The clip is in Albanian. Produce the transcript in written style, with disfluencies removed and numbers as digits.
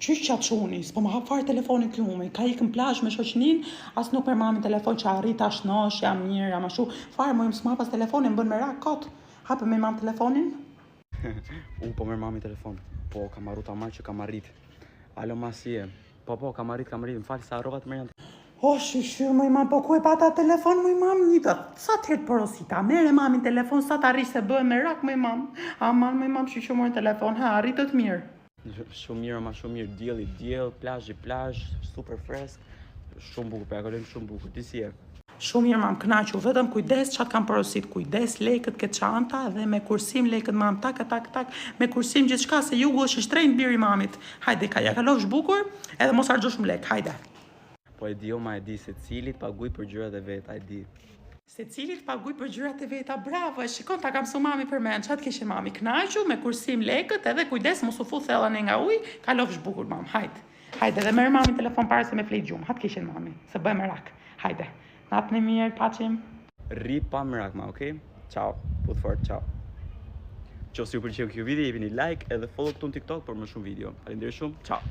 Qysh qatë shuni, s'po më hap fare telefonin këllumi, ka ikën plazh me shoqnin, as nuk për mami telefon që arrit ashnosh, jam mirë, jam ashtu, fare mu s'ma pas telefonin, bën me rak kot, hapë me mam telefonin? Unë po merr mami telefon, po kam arru ta marrë që kam arrit. Alo ma si e? Po, kam arrit, më falë sa arrova të merr janë. O, shishur, më mam, po ku e pata telefon, më mam, një sa të herë porosita, mere mamin telefon, sa të arrish se bëhe me rak, më mam, aman, më mam, shishur më telefon, ha, arritët mirë. Shumë mirë, ma shumë mirë, diell, plazh, super fresk, shumë bukur, për akollim shumë bukur, ti si e? Shumë mirë, mam, knaqu, vetëm kujdes qatë kam porosit, kujdes lekët ke çanta dhe me kursim lekët, mam, tak, me kursim gjithë shka, se jugu është shtrejnë biri mamit. Hajde, ka ja kalofsh bukur, edhe mos harxho shumë lek, hajde. Po e di, ma e di, se cilit paguj për gjyrat e veta, e di. Se cilit paguj për gjyrat e veta, bravo, e shikon, ta kam su mami për men, qatë kishe mami knaqu, me kursim lekët, edhe kujdes, mos u fu thellën e nga uj, kalofsh bukur, mam, hajde. Hajde, dhe merr mami telefon parë se me flejt gjumë, hatë kishen mami, se bëj me rak, hajde. Natën e mirë, paqim. Ri pa më rak, ma, okej? Ciao, puth fort, ciao. Qo si ju pëlqeu kjo video, jepini like edhe follow këtu në TikTok për më shumë video. Faleminderit shumë, ciao.